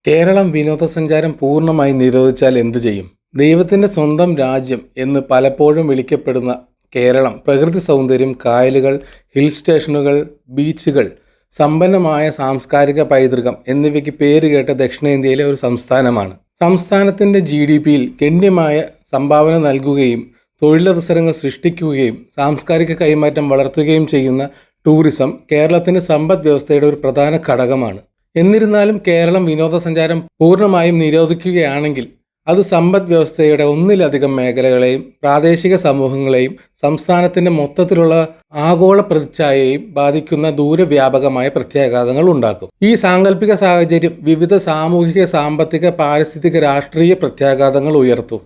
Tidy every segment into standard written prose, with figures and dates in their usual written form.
കേരളം വിനോദസഞ്ചാരം പൂർണ്ണമായി നിരോധിച്ചാൽ എന്തു ചെയ്യും? ദൈവത്തിൻ്റെ സ്വന്തം രാജ്യം എന്ന് പലപ്പോഴും വിളിക്കപ്പെടുന്ന കേരളം പ്രകൃതി സൗന്ദര്യം, കായലുകൾ, ഹിൽ സ്റ്റേഷനുകൾ, ബീച്ചുകൾ, സമ്പന്നമായ സാംസ്കാരിക പൈതൃകം എന്നിവയ്ക്ക് പേരുകേട്ട ദക്ഷിണേന്ത്യയിലെ ഒരു സംസ്ഥാനമാണ്. സംസ്ഥാനത്തിൻ്റെ GDPയിൽ ഗണ്യമായ സംഭാവന നൽകുകയും തൊഴിലവസരങ്ങൾ സൃഷ്ടിക്കുകയും സാംസ്കാരിക കൈമാറ്റം വളർത്തുകയും ചെയ്യുന്ന ടൂറിസം കേരളത്തിൻ്റെ സമ്പദ് വ്യവസ്ഥയുടെ ഒരു പ്രധാന ഘടകമാണ്. എന്നിരുന്നാലും കേരളം വിനോദസഞ്ചാരം പൂർണ്ണമായും നിരോധിക്കുകയാണെങ്കിൽ അത് സമ്പദ് വ്യവസ്ഥയുടെ ഒന്നിലധികം മേഖലകളെയും പ്രാദേശിക സമൂഹങ്ങളെയും സംസ്ഥാനത്തിൻ്റെ മൊത്തത്തിലുള്ള ആഗോള പ്രതിച്ഛായയെയും ബാധിക്കുന്ന ദൂരവ്യാപകമായ പ്രത്യാഘാതങ്ങൾ ഉണ്ടാക്കും. ഈ സാങ്കല്പിക സാഹചര്യം വിവിധ സാമൂഹിക, സാമ്പത്തിക, പാരിസ്ഥിതിക, രാഷ്ട്രീയ പ്രത്യാഘാതങ്ങൾ ഉയർത്തും.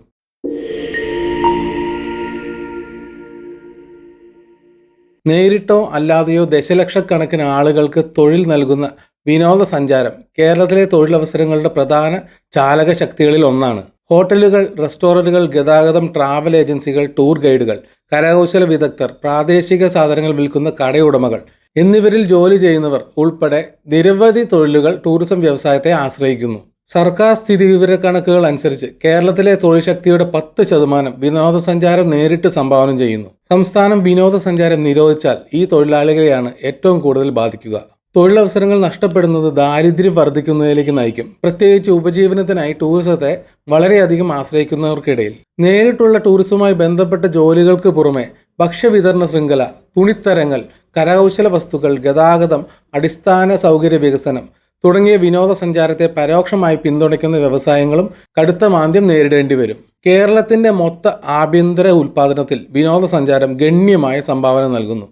നേരിട്ടോ അല്ലാതെയോ ദശലക്ഷക്കണക്കിന് ആളുകൾക്ക് തൊഴിൽ നൽകുന്ന വിനോദസഞ്ചാരം കേരളത്തിലെ തൊഴിലവസരങ്ങളുടെ പ്രധാന ചാലക ശക്തികളിൽ ഒന്നാണ്. ഹോട്ടലുകൾ, റെസ്റ്റോറൻറ്റുകൾ, ഗതാഗതം, ട്രാവൽ ഏജൻസികൾ, ടൂർ ഗൈഡുകൾ, കരകൗശല വിദഗ്ധർ, പ്രാദേശിക സാധനങ്ങൾ വിൽക്കുന്ന കടയുടമകൾ എന്നിവരിൽ ജോലി ചെയ്യുന്നവർ ഉൾപ്പെടെ നിരവധി തൊഴിലുകൾ ടൂറിസം വ്യവസായത്തെ ആശ്രയിക്കുന്നു. സർക്കാർ സ്ഥിതിവിവരക്കണക്കുകൾ അനുസരിച്ച് കേരളത്തിലെ തൊഴിൽ ശക്തിയുടെ 10% വിനോദസഞ്ചാരം നേരിട്ട് സംഭാവന ചെയ്യുന്നു. സംസ്ഥാനം വിനോദസഞ്ചാരം നിരോധിച്ചാൽ ഈ തൊഴിലാളികളെയാണ് ഏറ്റവും കൂടുതൽ ബാധിക്കുക. തൊഴിലവസരങ്ങൾ നഷ്ടപ്പെടുന്നത് ദാരിദ്ര്യം വർദ്ധിക്കുന്നതിലേക്ക് നയിക്കും. പ്രത്യേകിച്ച് ഉപജീവനത്തിനായി ടൂറിസത്തെ വളരെയധികം ആശ്രയിക്കുന്നവർക്കിടയിൽ. നേരിട്ടുള്ള ടൂറിസവുമായി ബന്ധപ്പെട്ട ജോലികൾക്ക് പുറമെ ഭക്ഷ്യവിതരണ ശൃംഖല, തുണിത്തരങ്ങൾ, കരകൗശല വസ്തുക്കൾ, ഗതാഗതം, അടിസ്ഥാന സൗകര്യ വികസനം തുടങ്ങിയ വിനോദസഞ്ചാരത്തെ പരോക്ഷമായി പിന്തുണയ്ക്കുന്ന വ്യവസായങ്ങളും കടുത്ത മാന്ദ്യം നേരിടേണ്ടി വരും. കേരളത്തിൻ്റെ മൊത്ത ആഭ്യന്തര ഉൽപ്പാദനത്തിൽ വിനോദസഞ്ചാരം ഗണ്യമായ സംഭാവന നൽകുന്നു.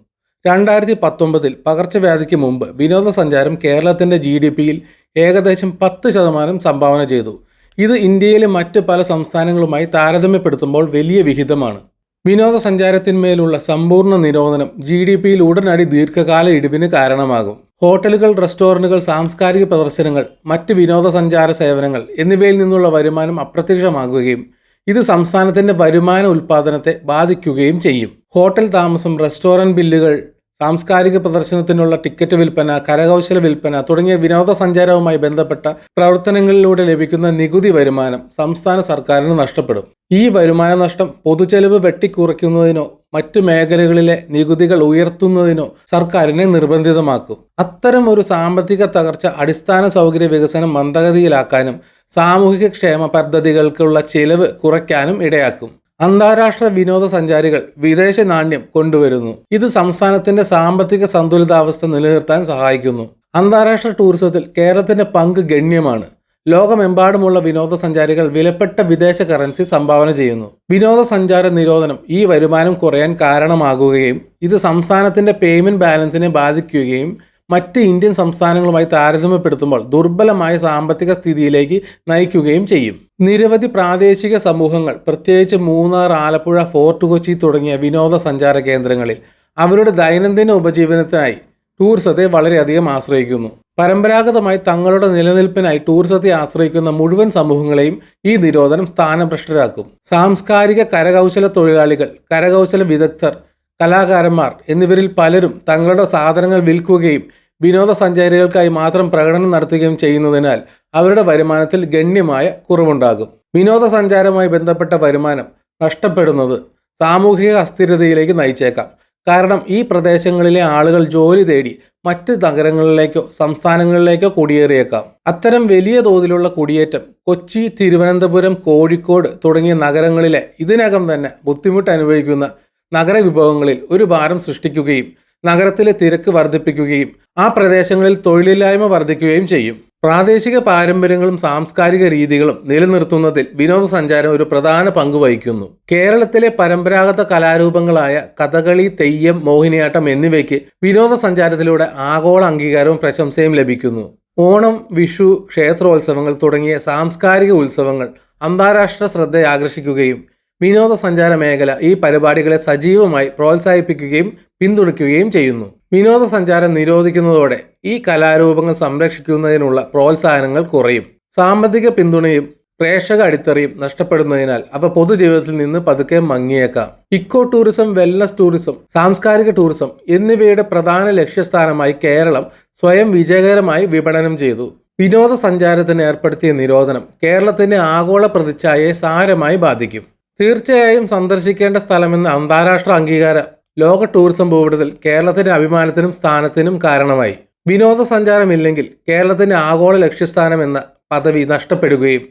2019 പകർച്ചവ്യാധിക്ക് മുമ്പ് വിനോദസഞ്ചാരം കേരളത്തിൻ്റെ GDPയിൽ ഏകദേശം 10% സംഭാവന ചെയ്തു. ഇത് ഇന്ത്യയിലെ മറ്റ് പല സംസ്ഥാനങ്ങളുമായി താരതമ്യപ്പെടുത്തുമ്പോൾ വലിയ വിഹിതമാണ്. വിനോദസഞ്ചാരത്തിന്മേലുള്ള സമ്പൂർണ്ണ നിരോധനം GDPയിൽ ഉടനടി ദീർഘകാല ഇടിവിന് കാരണമാകും. ഹോട്ടലുകൾ, റെസ്റ്റോറൻറ്റുകൾ, സാംസ്കാരിക പ്രദർശനങ്ങൾ, മറ്റ് വിനോദസഞ്ചാര സേവനങ്ങൾ എന്നിവയിൽ നിന്നുള്ള വരുമാനം അപ്രത്യക്ഷമാകുകയും ഇത് സംസ്ഥാനത്തിൻ്റെ വരുമാന ഉൽപ്പാദനത്തെ ബാധിക്കുകയും ചെയ്യും. ഹോട്ടൽ താമസം, റെസ്റ്റോറൻറ്റ് ബില്ലുകൾ, സാംസ്കാരിക പ്രദർശനത്തിനുള്ള ടിക്കറ്റ് വിൽപ്പന, കരകൗശല വിൽപ്പന തുടങ്ങിയ വിനോദസഞ്ചാരവുമായി ബന്ധപ്പെട്ട പ്രവർത്തനങ്ങളിലൂടെ ലഭിക്കുന്ന നികുതി വരുമാനം സംസ്ഥാന സർക്കാരിന് നഷ്ടപ്പെടും. ഈ വരുമാന നഷ്ടം പൊതുചെലവ് വെട്ടിക്കുറയ്ക്കുന്നതിനോ മറ്റു മേഖലകളിലെ നികുതികൾ ഉയർത്തുന്നതിനോ സർക്കാരിനെ നിർബന്ധിതമാക്കും. അത്തരം ഒരു സാമ്പത്തിക തകർച്ച അടിസ്ഥാന സൗകര്യ വികസനം മന്ദഗതിയിലാക്കാനും സാമൂഹിക ക്ഷേമ പദ്ധതികൾക്കുള്ള ചിലവ് കുറയ്ക്കാനും ഇടയാക്കും. അന്താരാഷ്ട്ര വിനോദസഞ്ചാരികൾ വിദേശ നാണ്യം കൊണ്ടുവരുന്നു. ഇത് സംസ്ഥാനത്തിന്റെ സാമ്പത്തിക സന്തുലിതാവസ്ഥ നിലനിർത്താൻ സഹായിക്കുന്നു. അന്താരാഷ്ട്ര ടൂറിസത്തിൽ കേരളത്തിന്റെ പങ്ക് ഗണ്യമാണ്. ലോകമെമ്പാടുമുള്ള വിനോദസഞ്ചാരികൾ വിലപ്പെട്ട വിദേശ കറൻസി സംഭാവന ചെയ്യുന്നു. വിനോദസഞ്ചാര നിരോധനം ഈ വരുമാനം കുറയാൻ കാരണമാകുകയും ഇത് സംസ്ഥാനത്തിന്റെ പേയ്മെന്റ് ബാലൻസിനെ ബാധിക്കുകയും മറ്റ് ഇന്ത്യൻ സംസ്ഥാനങ്ങളുമായി താരതമ്യപ്പെടുത്തുമ്പോൾ ദുർബലമായ സാമ്പത്തിക സ്ഥിതിയിലേക്ക് നയിക്കുകയും ചെയ്യും. നിരവധി പ്രാദേശിക സമൂഹങ്ങൾ, പ്രത്യേകിച്ച് മൂന്നാർ, ആലപ്പുഴ, ഫോർട്ട് കൊച്ചി തുടങ്ങിയ വിനോദസഞ്ചാര കേന്ദ്രങ്ങളിൽ അവരുടെ ദൈനംദിന ഉപജീവനത്തിനായി ടൂറിസത്തെ വളരെയധികം ആശ്രയിക്കുന്നു. പരമ്പരാഗതമായി തങ്ങളുടെ നിലനിൽപ്പിനായി ടൂറിസത്തെ ആശ്രയിക്കുന്ന മുഴുവൻ സമൂഹങ്ങളെയും ഈ നിരോധനം സ്ഥാനഭ്രഷ്ടരാക്കും. സാംസ്കാരിക കരകൗശല തൊഴിലാളികൾ, കരകൗശല വിദഗ്ധർ, കലാകാരന്മാർ എന്നിവരിൽ പലരും തങ്ങളുടെ സാധനങ്ങൾ വിൽക്കുകയും വിനോദസഞ്ചാരികൾക്കായി മാത്രം പ്രകടനം നടത്തുകയും ചെയ്യുന്നതിനാൽ അവരുടെ വരുമാനത്തിൽ ഗണ്യമായ കുറവുണ്ടാകും. വിനോദസഞ്ചാരവുമായി ബന്ധപ്പെട്ട വരുമാനം നഷ്ടപ്പെടുന്നത് സാമൂഹിക അസ്ഥിരതയിലേക്ക് നയിച്ചേക്കാം. കാരണം ഈ പ്രദേശങ്ങളിലെ ആളുകൾ ജോലി തേടി മറ്റ് നഗരങ്ങളിലേക്കോ സംസ്ഥാനങ്ങളിലേക്കോ കുടിയേറിയേക്കാം. അത്തരം വലിയ തോതിലുള്ള കുടിയേറ്റം കൊച്ചി, തിരുവനന്തപുരം, കോഴിക്കോട് തുടങ്ങിയ നഗരങ്ങളിലെ ഇതിനകം തന്നെ ബുദ്ധിമുട്ട് അനുഭവിക്കുന്ന നഗരവിഭവങ്ങളിൽ ഒരു ഭാരം സൃഷ്ടിക്കുകയും നഗരത്തിലെ തിരക്ക് വർദ്ധിപ്പിക്കുകയും ആ പ്രദേശങ്ങളിൽ തൊഴിലില്ലായ്മ വർദ്ധിക്കുകയും ചെയ്യും. പ്രാദേശിക പാരമ്പര്യങ്ങളും സാംസ്കാരിക രീതികളും നിലനിർത്തുന്നതിൽ വിനോദസഞ്ചാരം ഒരു പ്രധാന പങ്ക് വഹിക്കുന്നു. കേരളത്തിലെ പരമ്പരാഗത കലാരൂപങ്ങളായ കഥകളി, തെയ്യം, മോഹിനിയാട്ടം എന്നിവയ്ക്ക് വിനോദസഞ്ചാരത്തിലൂടെ ആഗോള അംഗീകാരവും പ്രശംസയും ലഭിക്കുന്നു. ഓണം, വിഷു, ക്ഷേത്രോത്സവങ്ങൾ തുടങ്ങിയ സാംസ്കാരിക ഉത്സവങ്ങൾ അന്താരാഷ്ട്ര ശ്രദ്ധ ആകർഷിക്കുകയും വിനോദസഞ്ചാര മേഖല ഈ പരിപാടികളെ സജീവമായി പ്രോത്സാഹിപ്പിക്കുകയും പിന്തുണയ്ക്കുകയും ചെയ്യുന്നു. വിനോദസഞ്ചാരം നിരോധിക്കുന്നതോടെ ഈ കലാരൂപങ്ങൾ സംരക്ഷിക്കുന്നതിനുള്ള പ്രോത്സാഹനങ്ങൾ കുറയും. സാമ്പത്തിക പിന്തുണയും പ്രേക്ഷക അടിത്തറയും നഷ്ടപ്പെടുന്നതിനാൽ അവ പൊതുജീവിതത്തിൽ നിന്ന് പതുക്കെ മങ്ങിയേക്കാം. ഇക്കോ ടൂറിസം, വെൽനസ് ടൂറിസം, സാംസ്കാരിക ടൂറിസം എന്നിവയുടെ പ്രധാന ലക്ഷ്യസ്ഥാനമായി കേരളം സ്വയം വിജയകരമായി വിപണനം ചെയ്തു. വിനോദസഞ്ചാരത്തിന് ഏർപ്പെടുത്തിയ നിരോധനം കേരളത്തിന്റെ ആഗോള പ്രതിച്ഛായയെ സാരമായി ബാധിക്കും. തീർച്ചയായും സന്ദർശിക്കേണ്ട സ്ഥലമെന്ന അന്താരാഷ്ട്ര അംഗീകാരം ലോക ടൂറിസം ഭൂപടത്തിൽ കേരളത്തിന്റെ അഭിമാനത്തിനും സ്ഥാനത്തിനും കാരണമായി. വിനോദസഞ്ചാരമില്ലെങ്കിൽ കേരളത്തിന്റെ ആഗോള ലക്ഷ്യസ്ഥാനം എന്ന പദവി നഷ്ടപ്പെടുകയും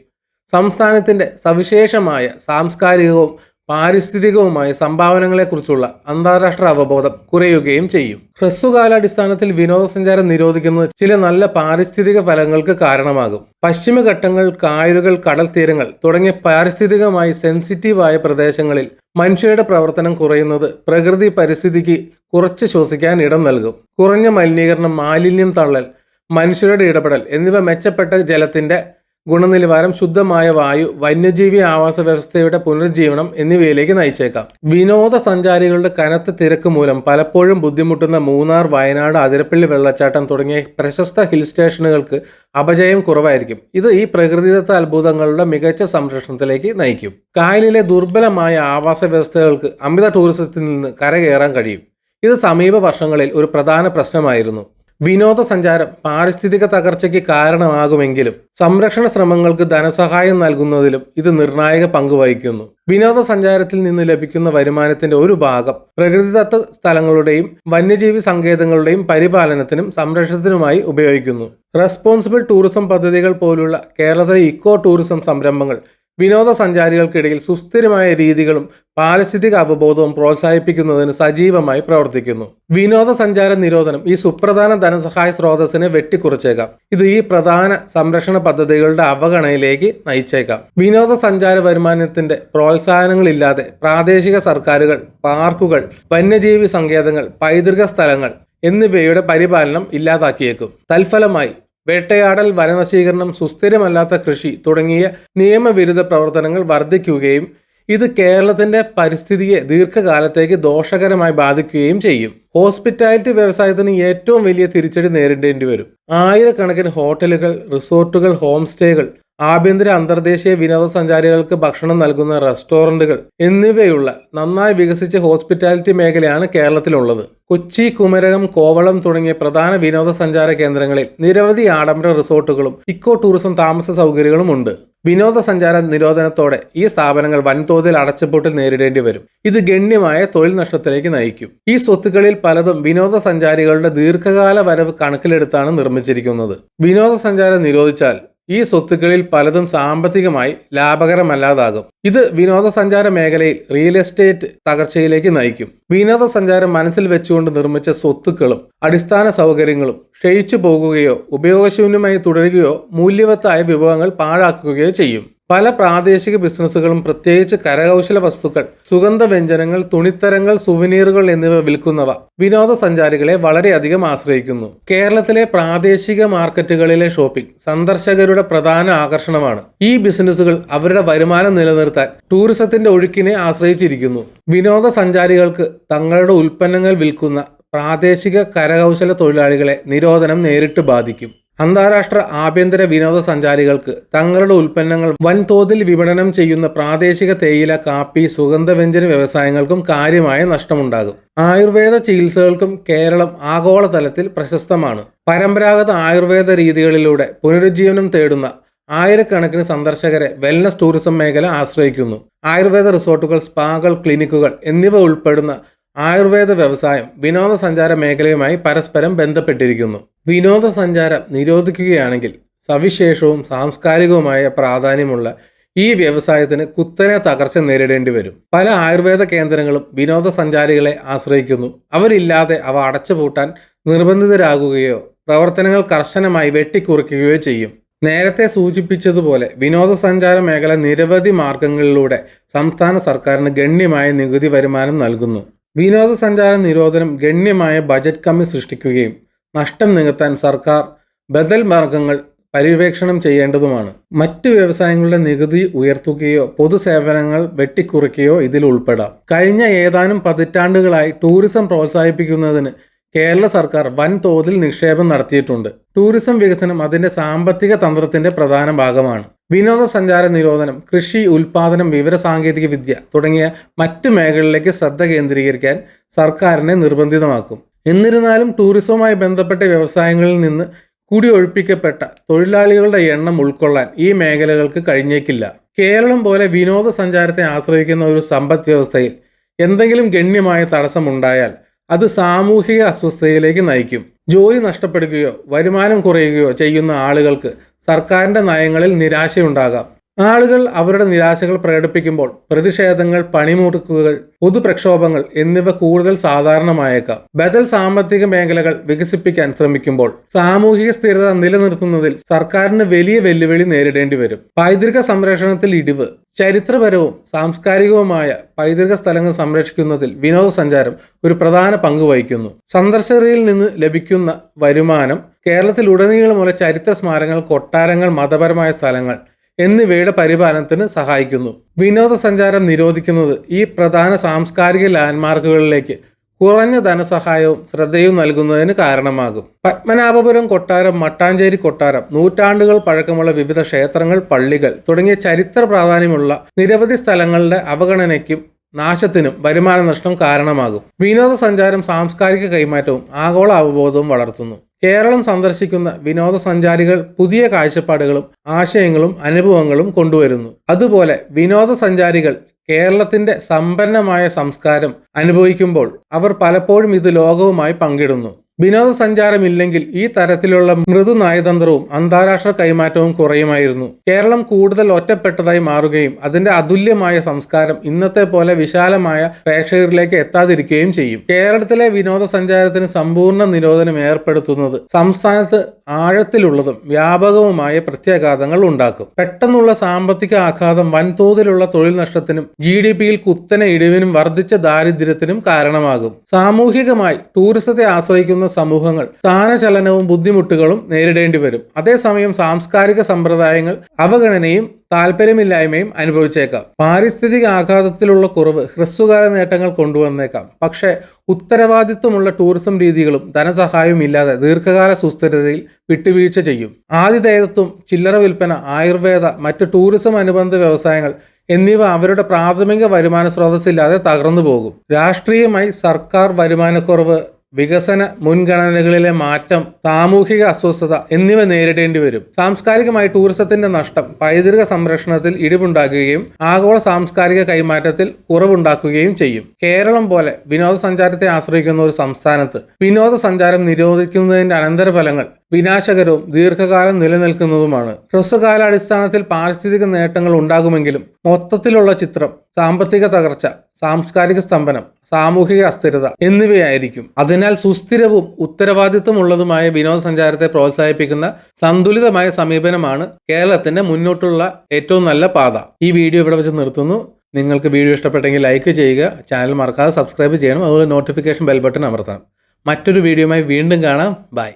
സംസ്ഥാനത്തിന്റെ സവിശേഷമായ സാംസ്കാരികവും പാരിസ്ഥിതികവുമായ സംഭാവനകളെക്കുറിച്ചുള്ള അന്താരാഷ്ട്ര അവബോധം കുറയുകയും ചെയ്യും. ഹ്രസ്വകാലാടിസ്ഥാനത്തിൽ വിനോദസഞ്ചാരം നിരോധിക്കുന്നത് ചില നല്ല പാരിസ്ഥിതിക ഫലങ്ങൾക്ക് കാരണമാകും. പശ്ചിമഘട്ടങ്ങൾ, കായലുകൾ, കടൽ തീരങ്ങൾ തുടങ്ങിയ പാരിസ്ഥിതികമായി സെൻസിറ്റീവായ പ്രദേശങ്ങളിൽ മനുഷ്യരുടെ പ്രവർത്തനം കുറയുന്നത് പ്രകൃതി പരിസ്ഥിതിക്ക് കുറച്ച് ശ്വസിക്കാൻ ഇടം നൽകും. കുറഞ്ഞ മലിനീകരണം, മാലിന്യം തള്ളൽ, മനുഷ്യരുടെ ഇടപെടൽ എന്നിവ മെച്ചപ്പെട്ട ജലത്തിന്റെ ഗുണനിലവാരം, ശുദ്ധമായ വായു, വന്യജീവി ആവാസ വ്യവസ്ഥയുടെ പുനരുജ്ജീവനം എന്നിവയിലേക്ക് നയിച്ചേക്കാം. വിനോദസഞ്ചാരികളുടെ കനത്ത തിരക്ക് മൂലം പലപ്പോഴും ബുദ്ധിമുട്ടുന്ന മൂന്നാർ, വയനാട്, അതിരപ്പള്ളി വെള്ളച്ചാട്ടം തുടങ്ങിയ പ്രശസ്ത ഹിൽ സ്റ്റേഷനുകൾക്ക് അപജയം കുറവായിരിക്കും. ഇത് ഈ പ്രകൃതിദത്ത അത്ഭുതങ്ങളുടെ മികച്ച സംരക്ഷണത്തിലേക്ക് നയിക്കും. കായലിലെ ദുർബലമായ ആവാസ വ്യവസ്ഥകൾക്ക് അമിത ടൂറിസത്തിൽ നിന്ന് കരകയറാൻ കഴിയും. ഇത് സമീപ വർഷങ്ങളിൽ ഒരു പ്രധാന പ്രശ്നമായിരുന്നു. വിനോദസഞ്ചാരം പാരിസ്ഥിതിക തകർച്ചയ്ക്ക് കാരണമാകുമെങ്കിലും സംരക്ഷണ ശ്രമങ്ങൾക്ക് ധനസഹായം നൽകുന്നതിലും ഇത് നിർണായക പങ്ക് വഹിക്കുന്നു. വിനോദസഞ്ചാരത്തിൽ നിന്ന് ലഭിക്കുന്ന വരുമാനത്തിന്റെ ഒരു ഭാഗം പ്രകൃതിദത്ത സ്ഥലങ്ങളുടെയും വന്യജീവി സങ്കേതങ്ങളുടെയും പരിപാലനത്തിനും സംരക്ഷണത്തിനുമായി ഉപയോഗിക്കുന്നു. റെസ്പോൺസിബിൾ ടൂറിസം പദ്ധതികൾ പോലുള്ള കേരളത്തിലെ ഇക്കോ ടൂറിസം സംരംഭങ്ങൾ വിനോദസഞ്ചാരികൾക്കിടയിൽ സുസ്ഥിരമായ രീതികളും പാരിസ്ഥിതിക അവബോധവും പ്രോത്സാഹിപ്പിക്കുന്നതിന് സജീവമായി പ്രവർത്തിക്കുന്നു. വിനോദസഞ്ചാര നിരോധനം ഈ സുപ്രധാന ധനസഹായ സ്രോതസ്സിനെ വെട്ടിക്കുറച്ചേക്കാം. ഇത് ഈ പ്രധാന സംരക്ഷണ പദ്ധതികളുടെ അവഗണനയിലേക്ക് നയിച്ചേക്കാം. വിനോദസഞ്ചാര വരുമാനത്തിന്റെ പ്രോത്സാഹനങ്ങളില്ലാതെ പ്രാദേശിക സർക്കാരുകൾ, പാർക്കുകൾ, വന്യജീവി സങ്കേതങ്ങൾ, പൈതൃക സ്ഥലങ്ങൾ എന്നിവയുടെ പരിപാലനം ഇല്ലാതാക്കിയേക്കും. തൽഫലമായി വേട്ടയാടൽ, വനനശീകരണം, സുസ്ഥിരമല്ലാത്ത കൃഷി തുടങ്ങിയ നിയമവിരുദ്ധ പ്രവർത്തനങ്ങൾ വർദ്ധിക്കുകയും ഇത് കേരളത്തിന്റെ പരിസ്ഥിതിയെ ദീർഘകാലത്തേക്ക് ദോഷകരമായി ബാധിക്കുകയും ചെയ്യും. ഹോസ്പിറ്റാലിറ്റി വ്യവസായത്തിന് ഏറ്റവും വലിയ തിരിച്ചടി നേരിടേണ്ടി വരും. ആയിരക്കണക്കിന് ഹോട്ടലുകൾ, റിസോർട്ടുകൾ, ഹോം സ്റ്റേകൾ, ആഭ്യന്തര അന്തർദേശീയ വിനോദസഞ്ചാരികൾക്ക് ഭക്ഷണം നൽകുന്ന റെസ്റ്റോറന്റുകൾ എന്നിവയുള്ള നന്നായി വികസിച്ച ഹോസ്പിറ്റാലിറ്റി മേഖലയാണ് കേരളത്തിലുള്ളത്. കൊച്ചി, കുമരകം, കോവളം തുടങ്ങിയ പ്രധാന വിനോദസഞ്ചാര കേന്ദ്രങ്ങളിൽ നിരവധി ആഡംബര റിസോർട്ടുകളും ഇക്കോ ടൂറിസം താമസ സൗകര്യങ്ങളും ഉണ്ട്. വിനോദസഞ്ചാര നിരോധനത്തോടെ ഈ സ്ഥാപനങ്ങൾ വൻതോതിൽ അടച്ചുപൂട്ടൽ നേരിടേണ്ടി വരും. ഇത് ഗണ്യമായ തൊഴിൽ നഷ്ടത്തിലേക്ക് നയിക്കും. ഈ സ്വത്തുക്കളിൽ പലതും വിനോദസഞ്ചാരികളുടെ ദീർഘകാല വരവ് കണക്കിലെടുത്താണ് നിർമ്മിച്ചിരിക്കുന്നത്. വിനോദസഞ്ചാരം നിരോധിച്ചാൽ ഈ സ്വത്തുക്കളിൽ പലതും സാമ്പത്തികമായി ലാഭകരമല്ലാതാകും. ഇത് വിനോദസഞ്ചാര മേഖലയിൽ റിയൽ എസ്റ്റേറ്റ് തകർച്ചയിലേക്ക് നയിക്കും. വിനോദസഞ്ചാരം മനസ്സിൽ വെച്ചുകൊണ്ട് നിർമ്മിച്ച സ്വത്തുക്കളും അടിസ്ഥാന സൗകര്യങ്ങളും ക്ഷയിച്ചു പോകുകയോ ഉപയോഗശൂന്യമായി തുടരുകയോ മൂല്യവത്തായ വിഭവങ്ങൾ പാഴാക്കുകയോ ചെയ്യും. പല പ്രാദേശിക ബിസിനസ്സുകളും പ്രത്യേകിച്ച് കരകൗശല വസ്തുക്കൾ, സുഗന്ധവ്യഞ്ജനങ്ങൾ, തുണിത്തരങ്ങൾ, സുവനീറുകൾ എന്നിവ വിൽക്കുന്നവ വിനോദസഞ്ചാരികളെ വളരെയധികം ആശ്രയിക്കുന്നു. കേരളത്തിലെ പ്രാദേശിക മാർക്കറ്റുകളിലെ ഷോപ്പിംഗ് സന്ദർശകരുടെ പ്രധാന ആകർഷണമാണ്. ഈ ബിസിനസ്സുകൾ അവരുടെ വരുമാനം നിലനിർത്താൻ ടൂറിസത്തിന്റെ ഒഴുക്കിനെ ആശ്രയിച്ചിരിക്കുന്നു. വിനോദസഞ്ചാരികൾക്ക് തങ്ങളുടെ ഉൽപ്പന്നങ്ങൾ വിൽക്കുന്ന പ്രാദേശിക കരകൗശല തൊഴിലാളികളെ നിരോധനം നേരിട്ട് ബാധിക്കും. അന്താരാഷ്ട്ര ആഭ്യന്തര വിനോദസഞ്ചാരികൾക്ക് തങ്ങളുടെ ഉൽപ്പന്നങ്ങൾ വൻതോതിൽ വിപണനം ചെയ്യുന്ന പ്രാദേശിക തേയില, കാപ്പി, സുഗന്ധവ്യഞ്ജന വ്യവസായങ്ങൾക്കും കാര്യമായ നഷ്ടമുണ്ടാകും. ആയുർവേദ ചികിത്സകൾക്കും കേരളം ആഗോളതലത്തിൽ പ്രശസ്തമാണ്. പരമ്പരാഗത ആയുർവേദ രീതികളിലൂടെ പുനരുജ്ജീവനം തേടുന്ന ആയിരക്കണക്കിന് സന്ദർശകരെ വെൽനസ് ടൂറിസം മേഖല ആശ്രയിക്കുന്നു. ആയുർവേദ റിസോർട്ടുകൾ, സ്പാകൾ, ക്ലിനിക്കുകൾ എന്നിവ ഉൾപ്പെടുന്ന ആയുർവേദ വ്യവസായം വിനോദസഞ്ചാര മേഖലയുമായി പരസ്പരം ബന്ധപ്പെട്ടിരിക്കുന്നു. വിനോദസഞ്ചാരം നിരോധിക്കുകയാണെങ്കിൽ സവിശേഷവും സാംസ്കാരികവുമായ പ്രാധാന്യമുള്ള ഈ വ്യവസായത്തിന് കുത്തനെ തകർച്ച നേരിടേണ്ടി വരും. പല ആയുർവേദ കേന്ദ്രങ്ങളും വിനോദസഞ്ചാരികളെ ആശ്രയിക്കുന്നു. അവരില്ലാതെ അവ അടച്ചുപൂട്ടാൻ നിർബന്ധിതരാകുകയോ പ്രവർത്തനങ്ങൾ കർശനമായി വെട്ടിക്കുറയ്ക്കുകയോ ചെയ്യും. നേരത്തെ സൂചിപ്പിച്ചതുപോലെ വിനോദസഞ്ചാര മേഖല നിരവധി മാർഗങ്ങളിലൂടെ സംസ്ഥാന സർക്കാരിന് ഗണ്യമായ നികുതി വരുമാനം നൽകുന്നു. വിനോദസഞ്ചാര നിരോധനം ഗണ്യമായ ബജറ്റ് കമ്മി സൃഷ്ടിക്കുകയും നഷ്ടം നികത്താൻ സർക്കാർ ബദൽ മാർഗങ്ങൾ പര്യവേക്ഷണം ചെയ്യേണ്ടതുമാണ്. മറ്റ് വ്യവസായങ്ങളുടെ നികുതി ഉയർത്തുകയോ പൊതുസേവനങ്ങൾ വെട്ടിക്കുറയ്ക്കുകയോ ഇതിൽ ഉൾപ്പെടാം. കഴിഞ്ഞ ഏതാനും പതിറ്റാണ്ടുകളായി ടൂറിസം പ്രോത്സാഹിപ്പിക്കുന്നതിന് കേരള സർക്കാർ വൻതോതിൽ നിക്ഷേപം നടത്തിയിട്ടുണ്ട്. ടൂറിസം വികസനം അതിന്റെ സാമ്പത്തിക തന്ത്രത്തിന്റെ പ്രധാന ഭാഗമാണ്. വിനോദസഞ്ചാര നിരോധനം കൃഷി, ഉൽപാദനം, വിവരസാങ്കേതിക വിദ്യ തുടങ്ങിയ മറ്റ് മേഖലകളിലേക്ക് ശ്രദ്ധ കേന്ദ്രീകരിക്കാൻ സർക്കാരിനെ നിർബന്ധിതമാക്കും. എന്നിരുന്നാലും ടൂറിസവുമായി ബന്ധപ്പെട്ട വ്യവസായങ്ങളിൽ നിന്ന് കുടിയൊഴിപ്പിക്കപ്പെട്ട തൊഴിലാളികളുടെ എണ്ണം ഉൾക്കൊള്ളാൻ ഈ മേഖലകൾക്ക് കഴിഞ്ഞേക്കില്ല. കേരളം പോലെ വിനോദസഞ്ചാരത്തെ ആശ്രയിക്കുന്ന ഒരു സമ്പദ് വ്യവസ്ഥയിൽ എന്തെങ്കിലും ഗണ്യമായ തടസ്സമുണ്ടായാൽ അത് സാമൂഹിക അസ്വസ്ഥതയിലേക്ക് നയിക്കും. ജോലി നഷ്ടപ്പെടുകയോ വരുമാനം കുറയുകയോ ചെയ്യുന്ന ആളുകൾക്ക് സർക്കാരിൻ്റെ നയങ്ങളിൽ നിരാശയുണ്ടാകാം. ആളുകൾ അവരുടെ നിരാശകൾ പ്രകടിപ്പിക്കുമ്പോൾ പ്രതിഷേധങ്ങൾ, പണിമുടക്കുകൾ, പൊതുപ്രക്ഷോഭങ്ങൾ എന്നിവ കൂടുതൽ സാധാരണമായേക്കാം. ബദൽ സാമ്പത്തിക മേഖലകൾ വികസിപ്പിക്കാൻ ശ്രമിക്കുമ്പോൾ സാമൂഹിക സ്ഥിരത നിലനിർത്തുന്നതിൽ സർക്കാരിന് വലിയ വെല്ലുവിളി നേരിടേണ്ടി വരും. പൈതൃക സംരക്ഷണത്തിൽ ഇടിവ്. ചരിത്രപരവും സാംസ്കാരികവുമായ പൈതൃക സ്ഥലങ്ങൾ സംരക്ഷിക്കുന്നതിൽ വിനോദസഞ്ചാരം ഒരു പ്രധാന പങ്ക് വഹിക്കുന്നു. സന്ദർശകരിൽ നിന്ന് ലഭിക്കുന്ന വരുമാനം കേരളത്തിലുടനീളമുള്ള ചരിത്ര സ്മാരകങ്ങൾ, കൊട്ടാരങ്ങൾ, മതപരമായ സ്ഥലങ്ങൾ എന്നിവയുടെ പരിപാലനത്തിന് സഹായിക്കുന്നു. വിനോദസഞ്ചാരം നിരോധിക്കുന്നത് ഈ പ്രധാന സാംസ്കാരിക ലാൻഡ്മാർക്കുകളിലേക്ക് കുറഞ്ഞ ധനസഹായവും ശ്രദ്ധയും നൽകുന്നതിന് കാരണമാകും. പത്മനാഭപുരം കൊട്ടാരം, മട്ടാഞ്ചേരി കൊട്ടാരം, നൂറ്റാണ്ടുകൾ പഴക്കമുള്ള വിവിധ ക്ഷേത്രങ്ങൾ, പള്ളികൾ തുടങ്ങിയ ചരിത്ര പ്രാധാന്യമുള്ള നിരവധി സ്ഥലങ്ങളുടെ അവഗണനയ്ക്കും നാശത്തിനും വരുമാന നഷ്ടം കാരണമാകും. വിനോദസഞ്ചാരം സാംസ്കാരിക കൈമാറ്റവും ആഗോള അവബോധവും വളർത്തുന്നു. കേരളം സന്ദർശിക്കുന്ന വിനോദസഞ്ചാരികൾ പുതിയ കാഴ്ചപ്പാടുകളും ആശയങ്ങളും അനുഭവങ്ങളും കൊണ്ടുവരുന്നു. അതുപോലെ വിനോദസഞ്ചാരികൾ കേരളത്തിന്റെ സമ്പന്നമായ സംസ്കാരം അനുഭവിക്കുമ്പോൾ അവർ പലപ്പോഴും ഇത് ലോകവുമായി പങ്കിടുന്നു. വിനോദസഞ്ചാരമില്ലെങ്കിൽ ഈ തരത്തിലുള്ള മൃദു നയതന്ത്രവും അന്താരാഷ്ട്ര കൈമാറ്റവും കുറയുമായിരുന്നു. കേരളം കൂടുതൽ ഒറ്റപ്പെട്ടതായി മാറുകയും അതിന്റെ അതുല്യമായ സംസ്കാരം ഇന്നത്തെ പോലെ വിശാലമായ പ്രേക്ഷകരിലേക്ക് എത്താതിരിക്കുകയും ചെയ്യും. കേരളത്തിലെ വിനോദസഞ്ചാരത്തിന് സമ്പൂർണ്ണ നിരോധനം ഏർപ്പെടുത്തുന്നത് സംസ്ഥാനത്ത് ആഴത്തിലുള്ളതും വ്യാപകവുമായ പ്രത്യാഘാതങ്ങൾ ഉണ്ടാക്കും. പെട്ടെന്നുള്ള സാമ്പത്തിക ആഘാതം വൻതോതിലുള്ള തൊഴിൽ നഷ്ടത്തിനും GDP-യിൽ കുത്തനെ ഇടിവിനും വർദ്ധിച്ച ദാരിദ്ര്യത്തിനും കാരണമാകും. സാമൂഹികമായി ടൂറിസത്തെ ആശ്രയിക്കുന്ന സമൂഹങ്ങൾ സ്ഥാനചലനവും ബുദ്ധിമുട്ടുകളും നേരിടേണ്ടി വരും. അതേസമയം സാംസ്കാരിക സമ്പ്രദായങ്ങൾ അവഗണനയും താല്പര്യമില്ലായ്മയും അനുഭവിച്ചേക്കാം. പാരിസ്ഥിതിക ആഘാതത്തിലുള്ള കുറവ് ഹ്രസ്വകാല നേട്ടങ്ങൾ കൊണ്ടുവന്നേക്കാം. പക്ഷേ ഉത്തരവാദിത്വമുള്ള ടൂറിസം രീതികളും ധനസഹായവും ഇല്ലാതെ ദീർഘകാല സുസ്ഥിരതയിൽ വിട്ടുവീഴ്ച ചെയ്യും. ആതിഥേയത്വം, ചില്ലറ വിൽപ്പന, ആയുർവേദ, മറ്റ് ടൂറിസം അനുബന്ധ വ്യവസായങ്ങൾ എന്നിവ അവരുടെ പ്രാഥമിക വരുമാന സ്രോതസ്സില്ലാതെ തകർന്നു പോകും. രാഷ്ട്രീയമായി സർക്കാർ വരുമാനക്കുറവ്, വികസന മുൻഗണനകളിലെ മാറ്റം, സാമൂഹിക അസ്വസ്ഥത എന്നിവ നേരിടേണ്ടി വരും. സാംസ്കാരികമായി ടൂറിസത്തിന്റെ നഷ്ടം പൈതൃക സംരക്ഷണത്തിൽ ഇടിവുണ്ടാക്കുകയും ആഗോള സാംസ്കാരിക കൈമാറ്റത്തിൽ കുറവുണ്ടാക്കുകയും ചെയ്യും. കേരളം പോലെ വിനോദസഞ്ചാരത്തെ ആശ്രയിക്കുന്ന ഒരു സംസ്ഥാനത്ത് വിനോദസഞ്ചാരം നിരോധിക്കുന്നതിന്റെ അനന്തരഫലങ്ങൾ വിനാശകരവും ദീർഘകാലം നിലനിൽക്കുന്നതുമാണ്. ഹ്രസ്വകാലാടിസ്ഥാനത്തിൽ പാരിസ്ഥിതിക നേട്ടങ്ങൾ ഉണ്ടാകുമെങ്കിലും മൊത്തത്തിലുള്ള ചിത്രം സാമ്പത്തിക തകർച്ച, സാംസ്കാരിക സ്തംഭനം, സാമൂഹിക അസ്ഥിരത എന്നിവയായിരിക്കും. അതിനാൽ സുസ്ഥിരവും ഉത്തരവാദിത്വമുള്ളതുമായ വിനോദസഞ്ചാരത്തെ പ്രോത്സാഹിപ്പിക്കുന്ന സന്തുലിതമായ സമീപനമാണ് കേരളത്തിന്റെ മുന്നോട്ടുള്ള ഏറ്റവും നല്ല പാത. ഈ വീഡിയോ ഇവിടെ വെച്ച് നിർത്തുന്നു. നിങ്ങൾക്ക് വീഡിയോ ഇഷ്ടപ്പെട്ടെങ്കിൽ ലൈക്ക് ചെയ്യുക, ചാനൽ മറക്കാതെ സബ്സ്ക്രൈബ് ചെയ്യണം, അതുപോലെ നോട്ടിഫിക്കേഷൻ ബെൽ ബട്ടൺ അമർത്തണം. മറ്റൊരു വീഡിയോയുമായി വീണ്ടും കാണാം. ബൈ.